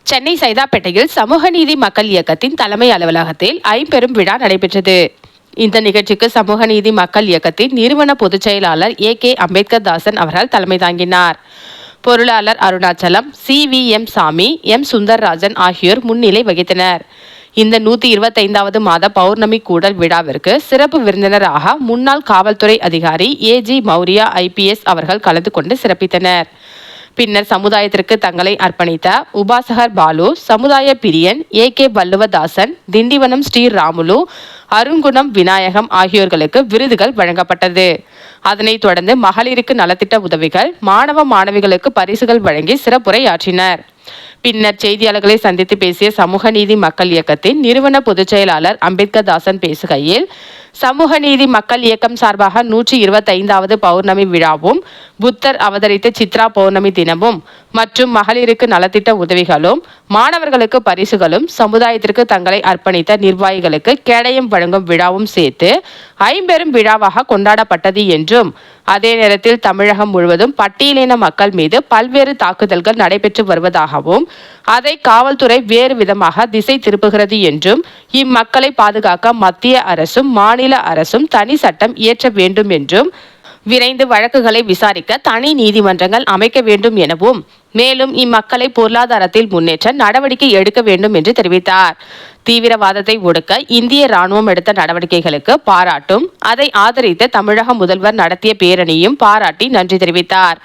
சென்னை சைதாப்பேட்டையில் சமூக நீதி மக்கள் இயக்கத்தின் தலைமை அலுவலகத்தில் ஐம்பெரும் விழா நடைபெற்றது. இந்த நிகழ்ச்சிக்கு சமூக நீதி மக்கள் இயக்கத்தின் நிறுவன பொதுச் செயலாளர் கே அம்பேத்கர் தாசன் அவர்கள் தலைமை தாங்கினார். பொருளாளர் அருணாச்சலம், CVM சாமி, சுந்தர்ராஜன் ஆகியோர் முன்னிலை வகித்தனர். இந்த 125வது மாத பௌர்ணமி கூடல் விழாவிற்கு சிறப்பு விருந்தினராக முன்னாள் காவல்துறை அதிகாரி AG மௌரியா IPS அவர்கள் கலந்து கொண்டு சிறப்பித்தனர். பின்னர் சமுதாயத்திற்கு தங்களை அர்ப்பணித்த உபாசகர் பாலு, சமுதாய பிரியன் AK வள்ளுவதாசன், திண்டிவனம் ஸ்ரீராமுலு, அருங்குணம் விநாயகம் ஆகியோர்களுக்கு விருதுகள் வழங்கப்பட்டது. அதனைத் தொடர்ந்து மகளிருக்கு நலத்திட்ட உதவிகள், மாணவ மாணவிகளுக்கு பரிசுகள் வழங்கி சிறப்புரையாற்றினர். பின்னர் செய்தியாளர்களை சந்தித்து பேசிய சமூக நீதி மக்கள் இயக்கத்தின் நிறுவன பொதுச் செயலாளர் அம்பேத்கர் தாசன் பேசுகையில், சமூக நீதி மக்கள் இயக்கம் சார்பாக 125வது பௌர்ணமி விழாவும், புத்தர் அவதரித்த சித்ரா பௌர்ணமி தினமும் மற்றும் மகளிருக்கு நலத்திட்ட உதவிகளும், மாணவர்களுக்கு பரிசுகளும், சமுதாயத்திற்கு தங்களை அர்ப்பணித்த நிர்வாகிகளுக்கு கேடயம் வழங்கும் விழாவும் சேர்த்து ஐம்பெரும் விழாவாக கொண்டாடப்பட்டது என்றும், அதே நேரத்தில் தமிழகம் முழுவதும் பட்டியலின மக்கள் மீது பல்வேறு தாக்குதல்கள் நடைபெற்று வருவதாகவும், அதை காவல்துறை வேறு விதமாக திசை திருப்புகிறது என்றும், இம்மக்களை பாதுகாக்க மத்திய அரசும் மாநில அரசும் தனி சட்டம் இயற்ற வேண்டும் என்றும், விரைந்து வழக்குகளை விசாரிக்க தனி நீதிமன்றங்கள் அமைக்க வேண்டும் எனவும், மேலும் இம்மக்களை பொருளாதாரத்தில் முன்னேற்ற நடவடிக்கை எடுக்க வேண்டும் என்று தெரிவித்தார். தீவிரவாதத்தை ஒடுக்க இந்திய ராணுவம் எடுத்த நடவடிக்கைகளுக்கு பாராட்டும், அதை ஆதரித்த தமிழக முதல்வர் நடத்திய பேரணியும் பாராட்டி நன்றி தெரிவித்தார்.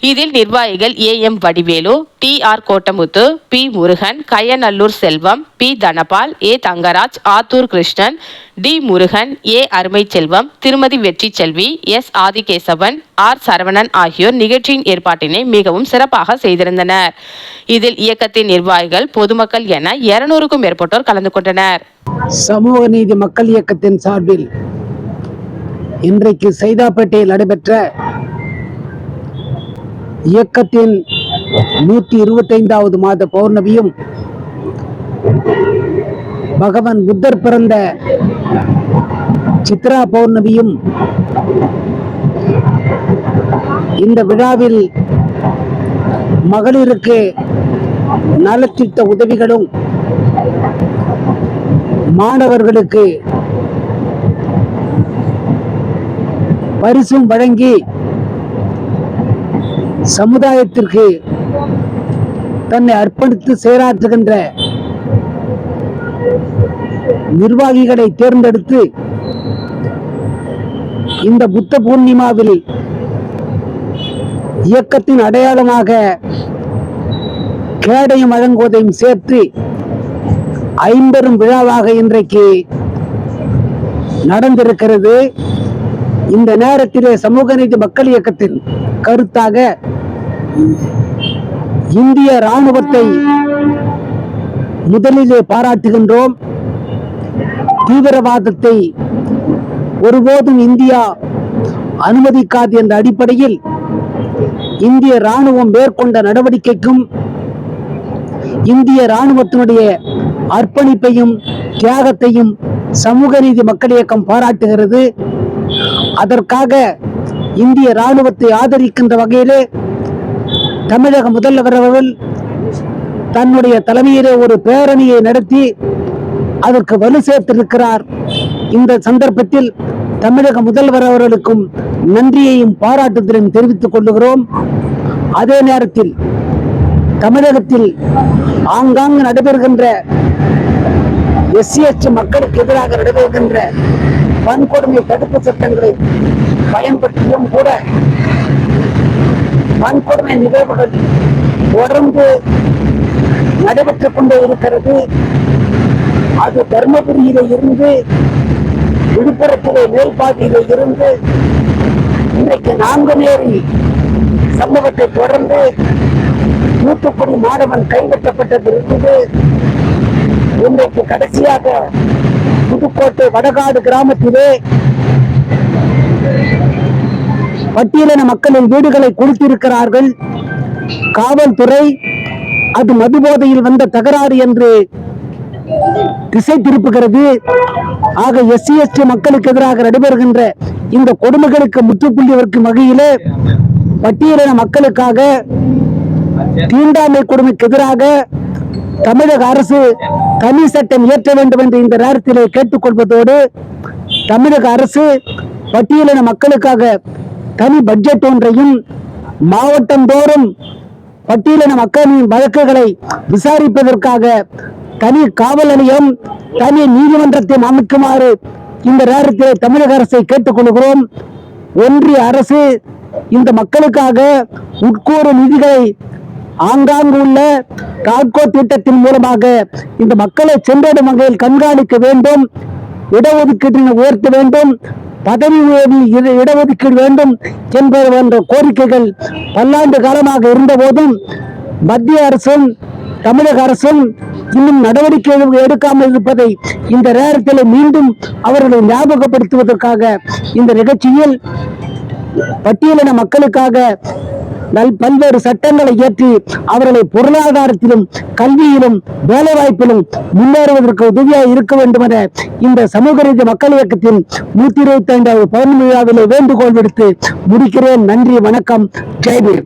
இதில் நிர்வாகிகள் AM Vadivelu, TR கோட்டமுத்து, P Murugan, Kayanallur Selvam, P Dhanapal, A Thangaraj, Attur Krishnan, D Murugan, A அருமை செல்வம், திருமதி வெற்றி செல்வி, S ஆதிகேசவன், R சரவணன் ஆகியோர் நிகழ்ச்சியின் ஏற்பாட்டினை மிகவும் சிறப்பாக செய்திருந்தனர். இதில் இயக்கத்தின் நிர்வாகிகள், பொதுமக்கள் என 200க்கும் மேற்பட்டோர் கலந்து கொண்டனர். சமூக நீதி மக்கள் இயக்கத்தின் சார்பில் இன்றைக்கு சைதாப்பேட்டையில் நடைபெற்ற இயக்கத்தின் 125வது மாத பௌர்ணமியும், பகவான் புத்தர் பிறந்த சித்ரா பௌர்ணமியும் இந்த விழாவில் மகளிருக்கு நலத்திட்ட உதவிகளும், மாணவர்களுக்கு பரிசும் வழங்கி சமுதாயத்திற்கு தன்னை அர்ப்பணித்து செயலாற்றுகின்ற நிர்வாகிகளை தேர்ந்தெடுத்து இந்த புத்த பூர்ணிமாவில் இயக்கத்தின் அடையாளமாக கேடயம் வழங்குவதையும் சேர்த்து ஐம்பெரும் விழாவாக இன்றைக்கு நடந்திருக்கிறது. இந்த நேரத்திலே சமூக நீதி மக்கள் இயக்கத்தின் கருத்தாக இந்திய ராணுவத்தை முதலிலே பாராட்டுகின்றோம். தீவிரவாதத்தை ஒருபோதும் இந்தியா அனுமதிக்காது என்ற அடிப்படையில் இந்திய ராணுவம் மேற்கொண்ட நடவடிக்கைக்கும், இந்திய ராணுவத்தினுடைய அர்ப்பணிப்பையும் தியாகத்தையும் சமூக நீதி மக்கள் இயக்கம் பாராட்டுகிறது. அதற்காக இந்திய ராணுவத்தை ஆதரிக்கின்ற வகையிலே தமிழக முதல்வர் அவர்கள் தன்னுடைய தலைமையிலே ஒரு பேரணியை நடத்தி அதற்கு வலு சேர்த்திருக்கிறார். இந்த சந்தர்ப்பத்தில் தமிழக முதல்வர் அவர்களுக்கும் நன்றியையும் பாராட்டுதலையும் தெரிவித்துக் கொள்ளுகிறோம். அதே நேரத்தில் தமிழகத்தில் ஆங்காங்கு நடைபெறுகின்ற SC/ST மக்களுக்கு எதிராக நடைபெறுகின்ற வன்கொடுமை தடுப்பு சட்டங்களை பயன்படுத்தியும் கூட வன்கொடுமை நிகழ்வுகள் தொடர்ந்து நடைபெற்றுக் கொண்டே இருக்கிறது. அது தர்மபுரியிலே இருந்து, விழுப்புரத்திலே மேல்பாதியிலே இருந்து இன்றைக்கு நாங்குநேரி சம்பவத்தை தொடர்ந்து தூத்துக்குடி மாணவன் கைப்பற்றப்பட்டதிலிருந்து இன்றைக்கு கடைசியாக புதுக்கோட்டை வடகாடு கிராமத்திலே பட்டியலின மக்களின் வீடுகளை குளித்திருக்கிறார்கள். காவல்துறை அது மதுபோதையில் வந்த தகராறு என்று திசை திருப்புகிறது. ஆக SC/ST மக்களுக்கு எதிராக நடைபெறுகின்ற இந்த கொடுமைகளுக்கு முற்றுப்புள்ளி வைக்கும் வகையிலே பட்டியலின மக்களுக்காக தீண்டாமை கொடுமைக்கு எதிராக தமிழக அரசு தனி சட்டம் இயற்ற வேண்டும் என்று இந்த நேரத்திலே கேட்டுக்கொள்வதோடு, தமிழக அரசு பட்டியலின மக்களுக்காக தனி பட்ஜெட் ஒன்றையும், மாவட்டம் தோறும் பட்டியலின மக்களின் வழக்குகளை விசாரிப்பதற்காக தனி காவல் நிலையம், தனி நீதிமன்றத்தை அமைக்குமாறு இந்த நேரத்தில் தமிழக அரசை கேட்டுக்கொள்கிறோம். ஒன்றிய அரசு இந்த மக்களுக்காக உட்கூறு நிதிகளை ஆங்காங்கு உள்ள காட்கோ திட்டத்தின் மூலமாக இந்த மக்களை சென்றடும் வகையில் கண்காணிக்க வேண்டும். இடஒதுக்கீட்டினை உயர்த்த வேண்டும், பதவி உயர்வில் இடஒதுக்கீடு வேண்டும் என்ற கோரிக்கைகள் பல்லாண்டு காலமாக இருந்த போதும் மத்திய அரசும் தமிழக அரசும் இன்னும் நடவடிக்கை எடுக்காமல் இருப்பதை இந்த நேரத்தில் மீண்டும் அவர்களை ஞாபகப்படுத்துவதற்காக இந்த நிகழ்ச்சியில் பட்டியலின மக்களுக்காக பல்வேறு சட்டங்களை இயற்றி அவர்களை பொருளாதாரத்திலும் கல்வியிலும் வேலை வாய்ப்பிலும் முன்னேறுவதற்கு உதவியாக இருக்க வேண்டும் என இந்த சமூக நீதி மக்கள் இயக்கத்தின் 125வது பௌர்ணமி விழாவிலே வேண்டுகோள் விடுத்து முடிக்கிறேன். நன்றி, வணக்கம், ஜெய்பீம்.